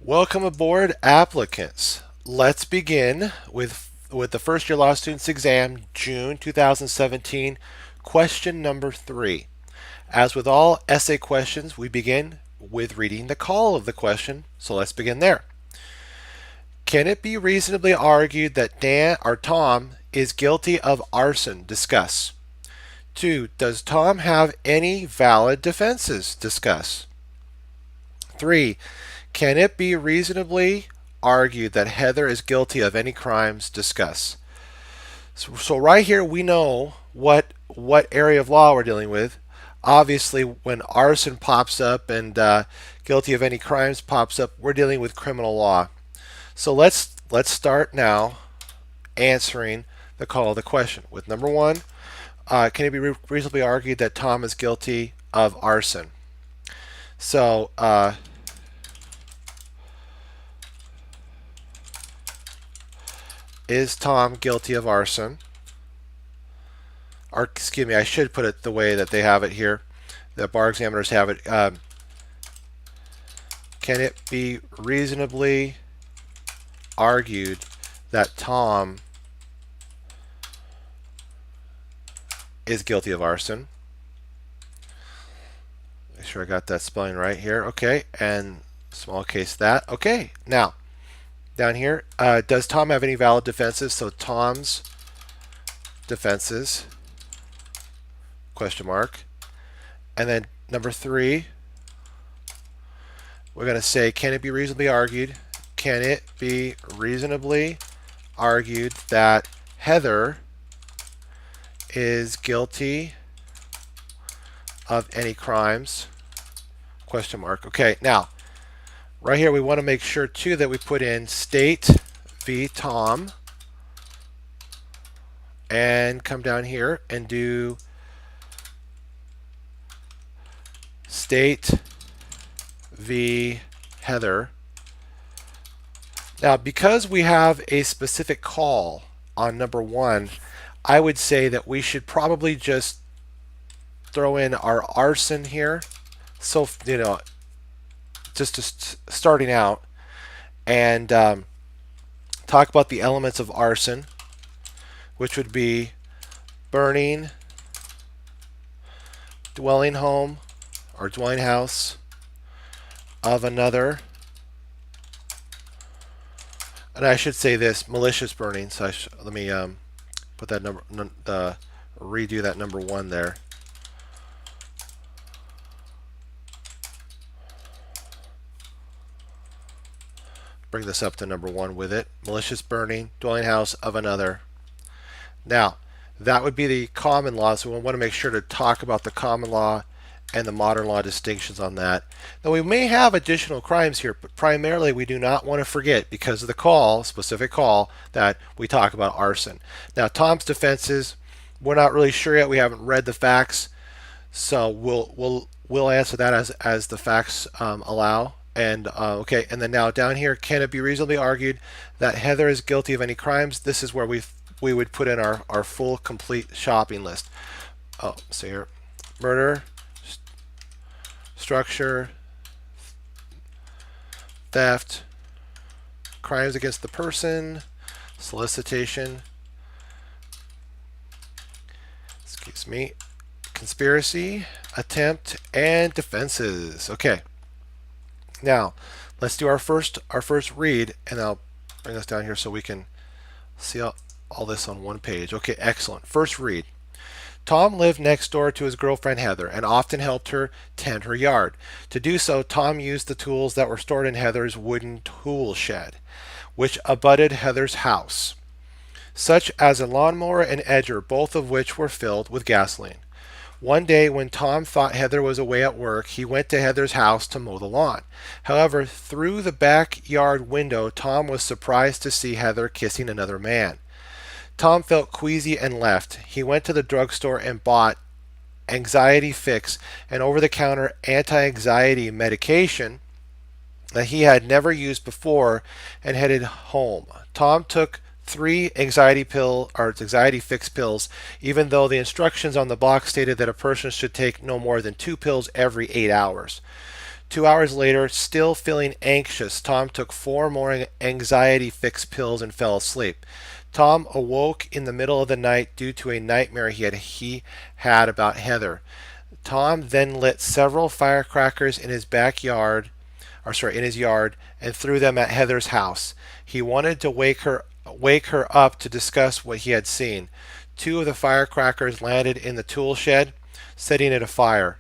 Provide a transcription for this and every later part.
Welcome aboard, applicants. Let's begin with the first year law students exam, June 2017, question number 3. As with all essay questions, we begin with reading the call of the question, so let's begin there. Can it be reasonably argued that Dan or Tom is guilty of arson? Discuss. 2. Does Tom have any valid defenses? Discuss. 3. Can it be reasonably argued that Heather is guilty of any crimes? Discuss. So right here we know what area of law we're dealing with. Obviously, when arson pops up and guilty of any crimes pops up, we're dealing with criminal law. So let's start now answering the call of the question with number 1. Can it be reasonably argued that Tom is guilty of arson? So is Tom guilty of arson? Or, excuse me, I should put it the way that they have it here. The bar examiners have it. Can it be reasonably argued that Tom is guilty of arson? Make sure I got that spelling right here. Okay, and small case that. Okay, now down here, does Tom have any valid defenses? So Tom's defenses, question mark. And then number 3, we're going to say, can it be reasonably argued? Can it be reasonably argued that Heather is guilty of any crimes? Question mark. Okay, now right here we want to make sure too that we put in State v. Tom and come down here and do State v. Heather. Now, because we have a specific call on number 1, I would say that we should probably just throw in our arson here. So, just starting out and talk about the elements of arson, which would be burning dwelling home or dwelling house of another. And I should say this, malicious burning. So let me put that number, redo that number 1 there. Bring this up to number 1 with it. Malicious burning, dwelling house of another. Now, that would be the common law, so we want to make sure to talk about the common law and the modern law distinctions on that. Now, we may have additional crimes here, but primarily we do not want to forget, because of the call, specific call, that we talk about arson. Now, Tom's defenses, we're not really sure yet. We haven't read the facts, so we'll answer that as the facts allow. And okay, and then now down here, can it be reasonably argued that Heather is guilty of any crimes? This is where we would put in our full complete shopping list. Oh, so here, murder, structure, theft, crimes against the person, solicitation, excuse me, conspiracy, attempt, and defenses. Okay. Now, let's do our first read, and I'll bring this down here so we can see all this on one page. Okay, excellent. First read. Tom lived next door to his girlfriend Heather and often helped her tend her yard. To do so, Tom used the tools that were stored in Heather's wooden tool shed, which abutted Heather's house, such as a lawnmower and edger, both of which were filled with gasoline. One day, when Tom thought Heather was away at work, he went to Heather's house to mow the lawn. However, through the backyard window, Tom was surprised to see Heather kissing another man. Tom felt queasy and left. He went to the drugstore and bought Anxiety Fix, an over-the-counter anti-anxiety medication that he had never used before, and headed home. Tom took 3 anxiety fix pills, even though the instructions on the box stated that a person should take no more than 2 pills every 8 hours. 2 hours later, still feeling anxious, Tom took 4 more anxiety fix pills and fell asleep. Tom awoke in the middle of the night due to a nightmare he had about Heather. Tom then lit several firecrackers in his backyard, in his yard, and threw them at Heather's house. He wanted to wake her up to discuss what he had seen. 2 of the firecrackers landed in the tool shed, setting it afire.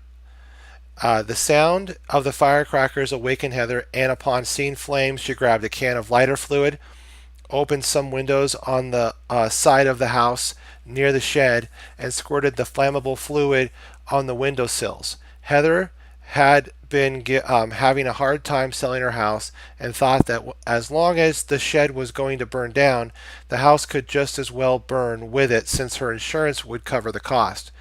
The sound of the firecrackers awakened Heather, and upon seeing flames, she grabbed a can of lighter fluid, opened some windows on the side of the house near the shed, and squirted the flammable fluid on the windowsills. Heather had been having a hard time selling her house and thought that as long as the shed was going to burn down, the house could just as well burn with it since her insurance would cover the cost.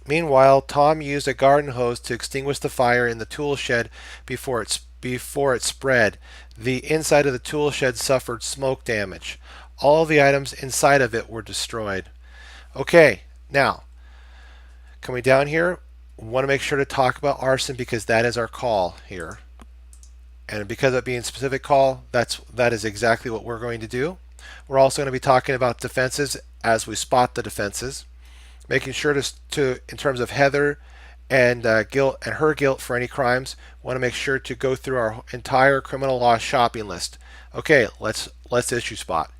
Meanwhile, Tom used a garden hose to extinguish the fire in the tool shed before it spread. The inside of the tool shed suffered smoke damage. All of the items inside of it were destroyed. Okay, now, coming down here, we want to make sure to talk about arson because that is our call here. And because of it being a specific call, that is exactly what we're going to do. We're also going to be talking about defenses as we spot the defenses. Making sure to in terms of Heather and guilt and her guilt for any crimes, want to make sure to go through our entire criminal law shopping list. Okay, let's issue spot.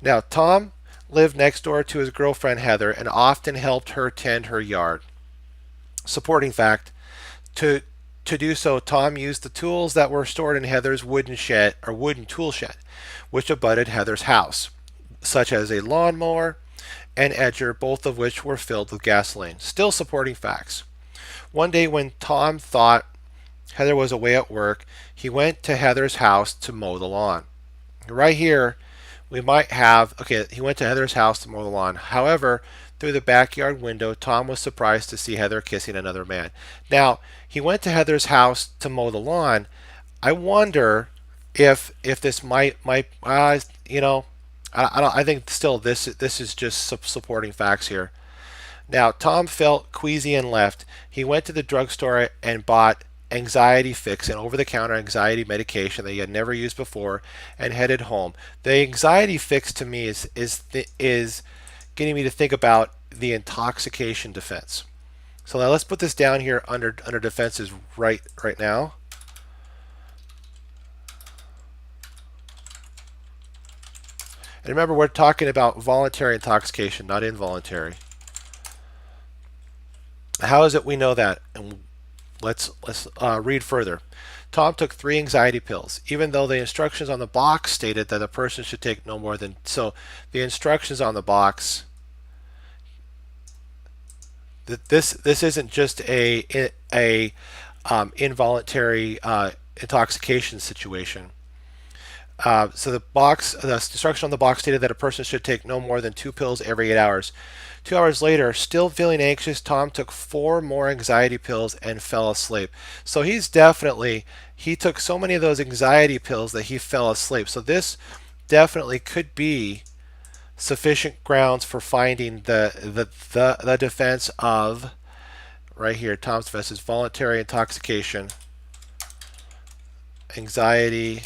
Now, Tom lived next door to his girlfriend Heather and often helped her tend her yard. Supporting fact: to do so, Tom used the tools that were stored in Heather's wooden tool shed, which abutted Heather's house, such as a lawnmower and edger, both of which were filled with gasoline. Still supporting facts. One day when Tom thought Heather was away at work, he went to Heather's house to mow the lawn. Right here, we might have, he went to Heather's house to mow the lawn. However, through the backyard window, Tom was surprised to see Heather kissing another man. Now, he went to Heather's house to mow the lawn. I wonder if this might I think still this is just supporting facts here. Now, Tom felt queasy and left. He went to the drugstore and bought anxiety fix, an over-the-counter anxiety medication that he had never used before, and headed home. The anxiety fix to me is getting me to think about the intoxication defense. So now let's put this down here under defenses right now. And remember, we're talking about voluntary intoxication, not involuntary. How is it we know that? And let's read further. Tom took 3 anxiety pills, even though the instructions on the box stated that a person should take no more than. So the instructions on the box. This isn't just a involuntary intoxication situation. So the instruction on the box stated that a person should take no more than 2 pills every 8 hours. 2 hours later, still feeling anxious, Tom took 4 more anxiety pills and fell asleep. So he took so many of those anxiety pills that he fell asleep. So this definitely could be sufficient grounds for finding the defense of, right here, Tom's defense is voluntary intoxication, anxiety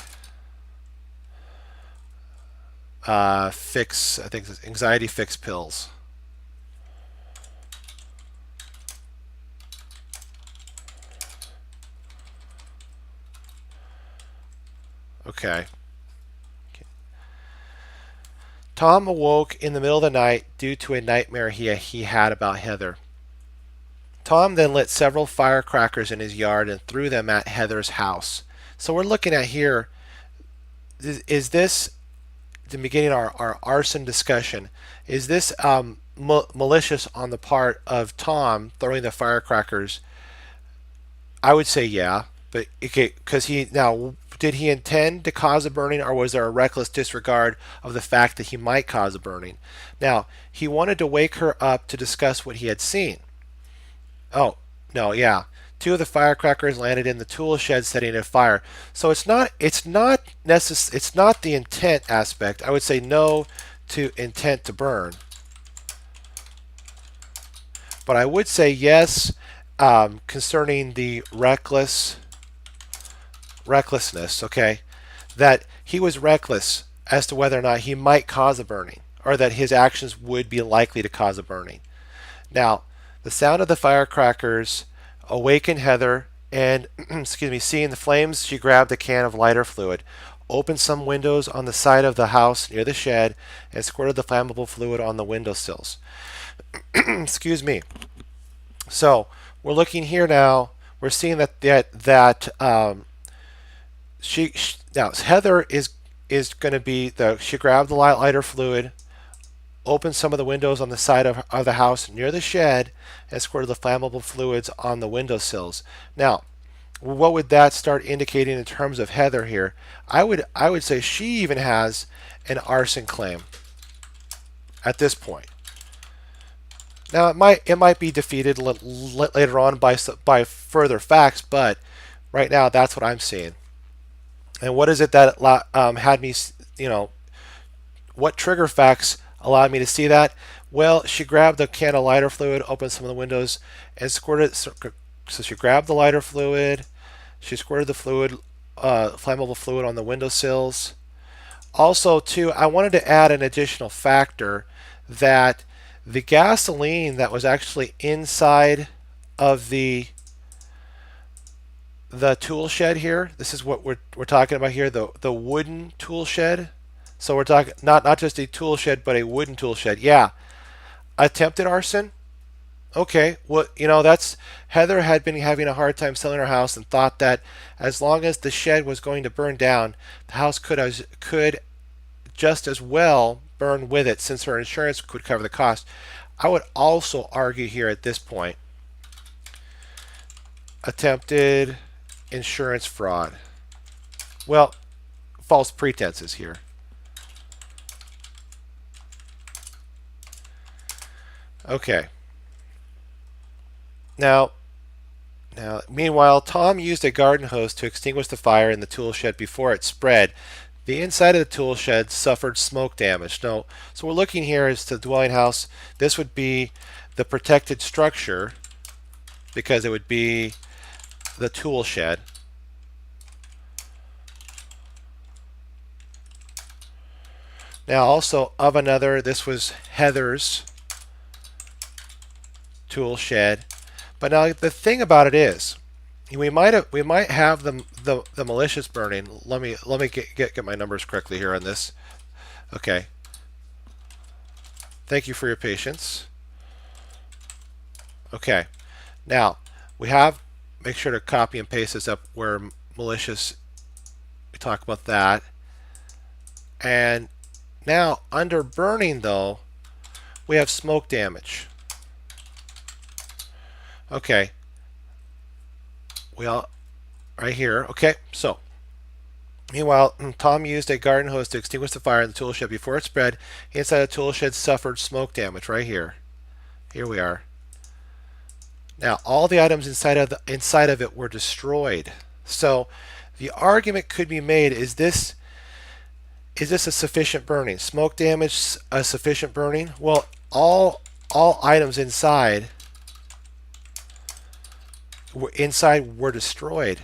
fix, I think it's anxiety fix pills. Okay. Tom awoke in the middle of the night due to a nightmare he had about Heather. Tom then lit several firecrackers in his yard and threw them at Heather's house. So we're looking at here, is this, the beginning of our arson discussion, is this malicious on the part of Tom throwing the firecrackers? I would say yeah, but because did he intend to cause a burning, or was there a reckless disregard of the fact that he might cause a burning? Now, he wanted to wake her up to discuss what he had seen. Oh, no, yeah. 2 of the firecrackers landed in the tool shed, setting it fire. So it's not the intent aspect. I would say no to intent to burn. But I would say yes concerning the recklessness, okay, that he was reckless as to whether or not he might cause a burning, or that his actions would be likely to cause a burning. Now, the sound of the firecrackers awakened Heather, and excuse me, seeing the flames, she grabbed a can of lighter fluid, opened some windows on the side of the house near the shed, and squirted the flammable fluid on the windowsills. Excuse me. So we're looking here now. We're seeing she now Heather is going to be she grabbed the lighter fluid, opened some of the windows on the side of the house near the shed, and squirted the flammable fluids on the windowsills. Now, what would that start indicating in terms of Heather here? I would say she even has an arson claim at this point. Now it might be defeated later on by further facts, but right now that's what I'm seeing. And what is it that had me, what trigger facts allowed me to see that? Well, she grabbed the can of lighter fluid, opened some of the windows, and squirted. So she grabbed the lighter fluid, she squirted the fluid, flammable fluid on the windowsills. Also, too, I wanted to add an additional factor that the gasoline that was actually inside of the tool shed here. This is what we're talking about here, the wooden tool shed. So we're talking not just a tool shed, but a wooden tool shed. Yeah, attempted arson. Okay, well, that's Heather had been having a hard time selling her house and thought that as long as the shed was going to burn down, the house could just as well burn with it, since her insurance could cover the cost. I would also argue here at this point, attempted insurance fraud. Well, false pretenses here. Okay. Now, meanwhile, Tom used a garden hose to extinguish the fire in the tool shed before it spread. The inside of the tool shed suffered smoke damage. No, so we're looking here as to the dwelling house. This would be the protected structure because it would be the tool shed. Now also of another, this was Heather's tool shed. But now the thing about it is, we might have the malicious burning. Let me get my numbers correctly here on this. Okay. Thank you for your patience. Okay. Now we have, make sure to copy and paste this up where malicious, we talk about that. And now under burning though, we have smoke damage. Okay. Well, right here. Okay, so meanwhile, Tom used a garden hose to extinguish the fire in the tool shed before it spread. Inside the tool shed suffered smoke damage. Right here. Here we are. Now, all the items inside of it were destroyed. So, the argument could be made: is this a sufficient burning? Smoke damage a sufficient burning? Well, all items inside were destroyed.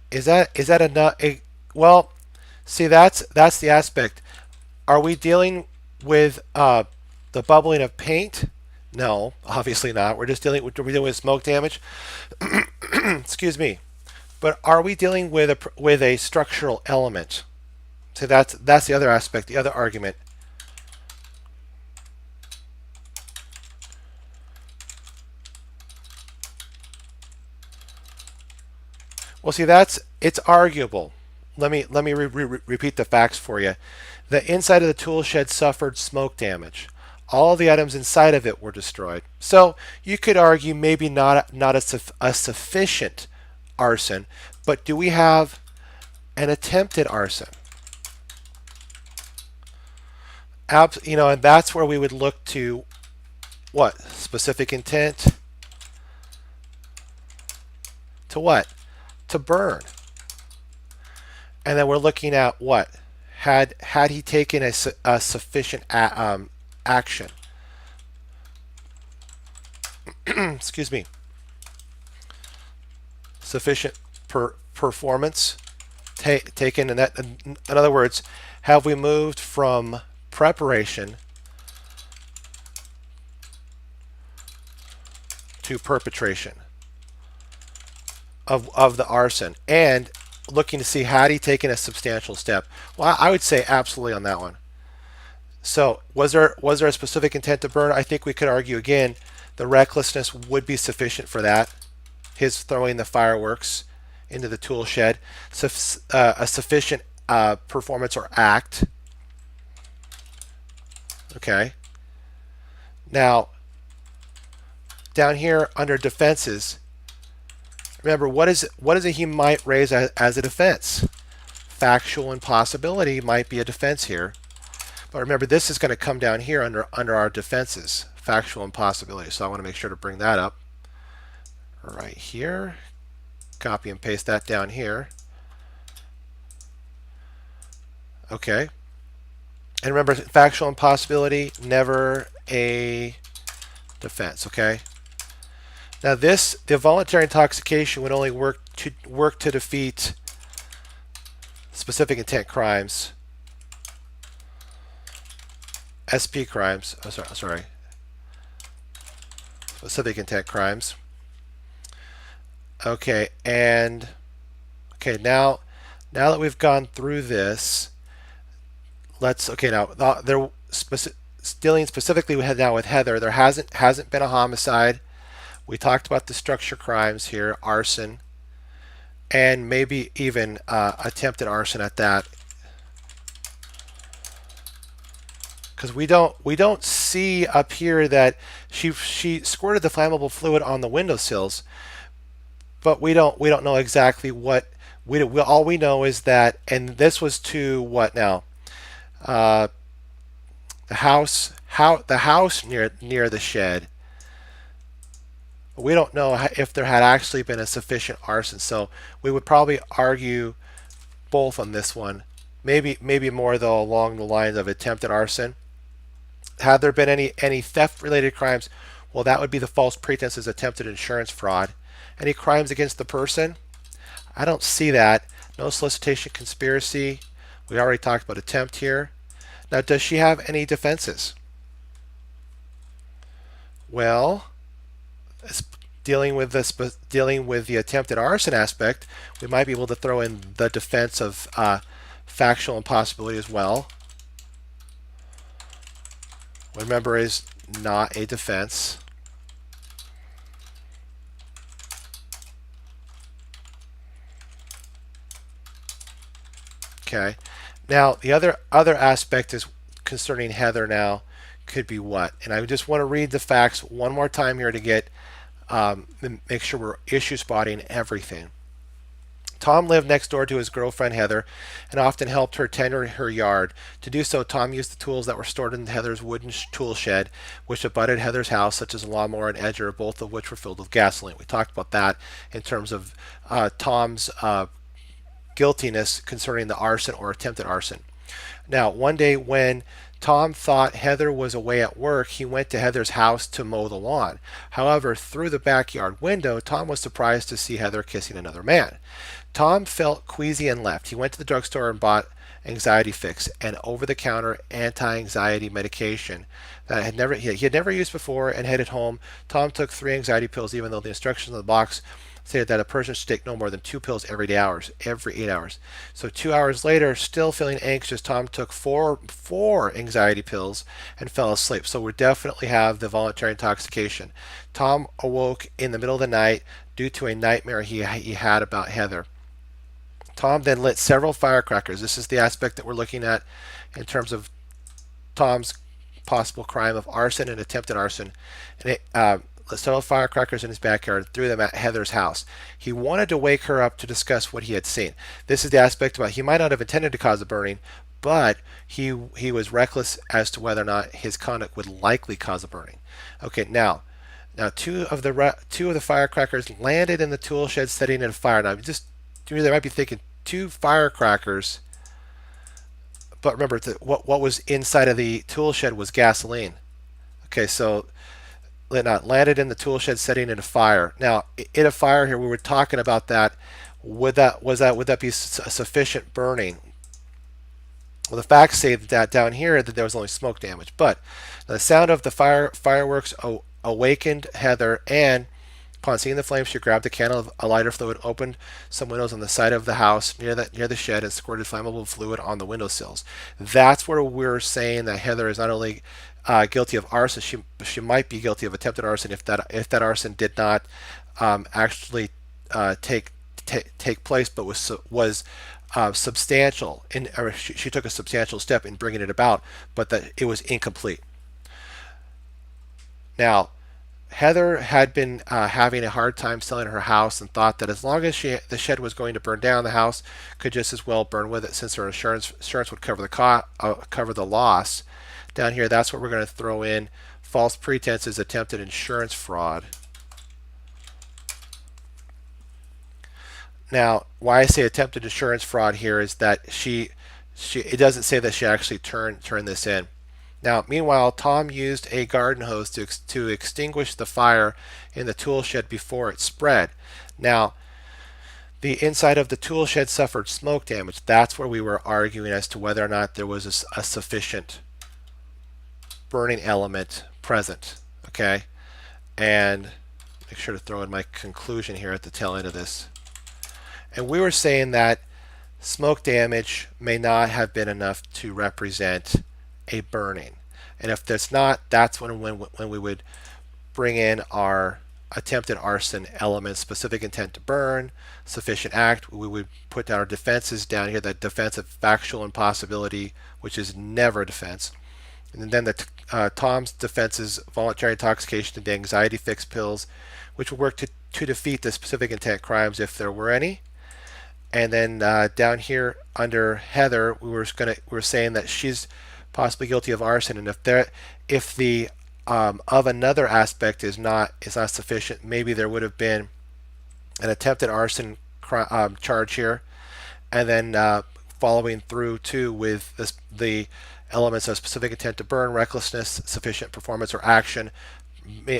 Is that enough? Well, see, that's the aspect. Are we dealing with the bubbling of paint? No, obviously not. We're dealing with smoke damage. Excuse me. But are we dealing with a structural element? So that's the other aspect, the other argument. Well, see, it's arguable. Let me repeat the facts for you. The inside of the tool shed suffered smoke damage. All the items inside of it were destroyed. So you could argue maybe not a sufficient arson, but do we have an attempted arson? And that's where we would look to what? Specific intent to what? To burn. And then we're looking at what? Had he taken a sufficient action? excuse me, sufficient performance taken. And that, in other words, have we moved from preparation to perpetration of the arson, and looking to see had he taken a substantial step? Well, I would say absolutely on that one. So was there a specific intent to burn? I think we could argue again the recklessness would be sufficient for that. His throwing the fireworks into the tool shed, a sufficient performance or act. Okay. Now, down here under defenses, remember what is it he might raise as a defense? Factual impossibility might be a defense here. But remember, this is going to come down here under our defenses, factual impossibility. So I want to make sure to bring that up right here. Copy and paste that down here. Okay. And remember, factual impossibility, never a defense. Okay. Now the voluntary intoxication would only work to defeat specific intent crimes. SP crimes. Oh, sorry. Specific intent crimes. Okay, and okay, now that we've gone through this, now they're dealing specifically with Heather. There hasn't been a homicide. We talked about the structure crimes here, arson, and maybe even attempted arson at that. Because we don't see up here that she squirted the flammable fluid on the windowsills, but we don't know exactly what all we know is that, and this was to what now? The house near the shed. We don't know if there had actually been a sufficient arson, so we would probably argue both on this one. Maybe more though along the lines of attempted arson. Had there been any theft-related crimes? Well, that would be the false pretenses, attempted insurance fraud. Any crimes against the person? I don't see that. No solicitation, conspiracy. We already talked about attempt here. Now, does she have any defenses? Well, dealing with the attempted arson aspect, we might be able to throw in the defense of factual impossibility as well. Remember, is not a defense. Okay. Now the other aspect is concerning Heather. Now could be what? And I just want to read the facts one more time here to get make sure we're issue spotting everything. Tom lived next door to his girlfriend Heather and often helped her tend her yard. To do so, Tom used the tools that were stored in Heather's wooden tool shed, which abutted Heather's house, such as a lawnmower and edger, both of which were filled with gasoline. We talked about that in terms of Tom's guiltiness concerning the arson or attempted arson. Now, one day when Tom thought Heather was away at work, he went to Heather's house to mow the lawn. However, through the backyard window, Tom was surprised to see Heather kissing another man. Tom felt queasy and left. He went to the drugstore and bought Anxiety Fix, an over-the-counter anti-anxiety medication that he had never used before, and headed home. Tom took 3 anxiety pills, even though the instructions on the box stated that a person should take no more than 2 pills every 8 hours. So 2 hours later, still feeling anxious, Tom took four anxiety pills and fell asleep. So we definitely have the voluntary intoxication. Tom awoke in the middle of the night due to a nightmare he had about Heather. Tom then lit several firecrackers. This is the aspect that we're looking at in terms of Tom's possible crime of arson and attempted arson. And lit several firecrackers in his backyard, threw them at Heather's house. He wanted to wake her up to discuss what he had seen. This is the aspect about he might not have intended to cause the burning, but he was reckless as to whether or not his conduct would likely cause a burning. Okay, now two of the firecrackers landed in the tool shed, setting it afire. Now, they might be thinking 2 firecrackers, but remember what was inside of the tool shed was gasoline. Okay, so landed in the tool shed setting in a fire. Now, in a fire here, we were talking about that. Would that be sufficient burning? Well, the facts say that down here that there was only smoke damage, but the sound of the fireworks awakened Heather, and upon seeing the flames, she grabbed a can of a lighter fluid, opened some windows on the side of the house near the shed, and squirted flammable fluid on the windowsills. That's where we're saying that Heather is not only guilty of arson, she might be guilty of attempted arson if that arson did not actually take place, but was substantial. She took a substantial step in bringing it about, but that it was incomplete. Now, Heather had been having a hard time selling her house and thought that as long as the shed was going to burn down, the house could just as well burn with it, since her insurance would cover the loss. Down here, that's what we're going to throw in. False pretenses, attempted insurance fraud. Now, why I say attempted insurance fraud here is that it doesn't say that she actually turned this in. Now, meanwhile, Tom used a garden hose to extinguish the fire in the tool shed before it spread. Now, the inside of the tool shed suffered smoke damage. That's where we were arguing as to whether or not there was a sufficient burning element present. Okay, and make sure to throw in my conclusion here at the tail end of this. And we were saying that smoke damage may not have been enough to represent a burning. And if that's not, that's when we would bring in our attempted arson element: specific intent to burn, sufficient act. We would put down our defenses down here, that defense of factual impossibility, which is never a defense. And then Tom's defenses: voluntary intoxication and the anxiety fix pills, which would work to defeat the specific intent crimes if there were any. And then down here under Heather, we were saying that she's possibly guilty of arson, and if the of another aspect is not sufficient, maybe there would have been an attempted arson charge here, and then following through too with the elements of specific intent to burn, recklessness, sufficient performance or action,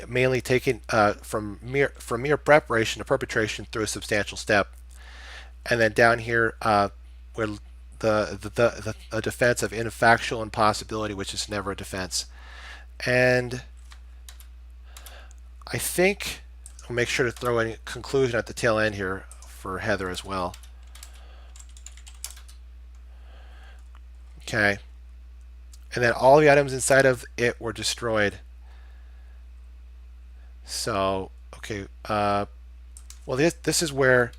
mainly taken from mere preparation to perpetration through a substantial step. And then down here, where the defense of infactual impossibility, which is never a defense. And I think I'll make sure to throw in a conclusion at the tail end here for Heather as well. Okay. And then all the items inside of it were destroyed. So, okay. Well, this is where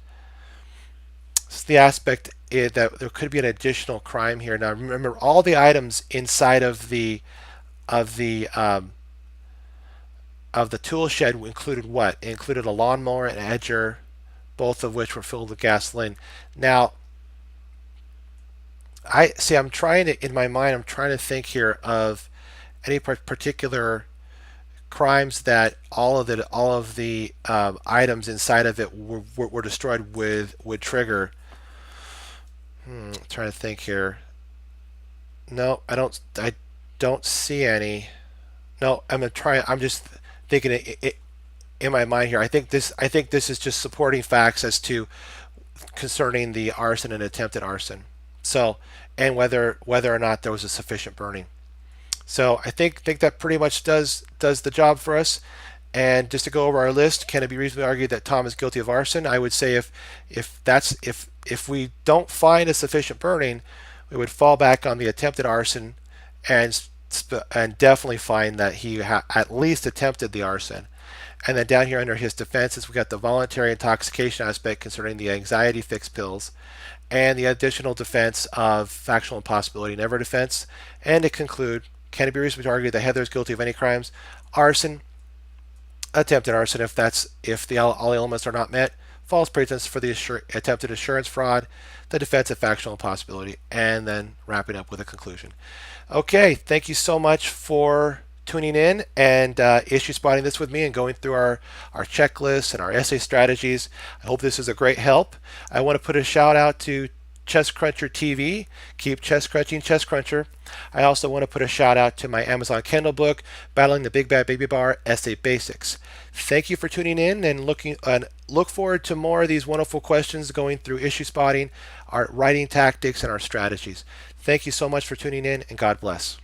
the aspect is that there could be an additional crime here. Now, remember, all the items inside of the tool shed included what? It included a lawnmower and an edger, both of which were filled with gasoline. Now, I'm trying to, in my mind, I'm trying to think here of any particular crimes that all of the items inside of it were destroyed would trigger. I'm trying to think here. No, I don't see any. No, I'm just thinking it in my mind here. I think this is just supporting facts as to concerning the arson and attempted arson. So, and whether or not there was a sufficient burning. So I think that pretty much does the job for us. And just to go over our list, can it be reasonably argued that Tom is guilty of arson? I would say if we don't find a sufficient burning, we would fall back on the attempted arson and definitely find that he at least attempted the arson. And then down here under his defenses, we got the voluntary intoxication aspect concerning the anxiety fix pills, and the additional defense of factual impossibility, never defense. And to conclude, can it be reasonably argued that Heather is guilty of any crimes? Arson, attempted arson if all elements are not met, false pretense for the attempted insurance fraud, the defense of factual impossibility, and then wrapping up with a conclusion. Okay, thank you so much for tuning in and issue spotting this with me and going through our checklists and our essay strategies. I hope this is a great help. I want to put a shout out to Chess Cruncher TV. Keep chess crunching, Chess Cruncher. I also want to put a shout out to my Amazon Kindle book, Battling the Big Bad Baby Bar, Essay Basics. Thank you for tuning in and look forward to more of these wonderful questions going through issue spotting, our writing tactics, and our strategies. Thank you so much for tuning in, and God bless.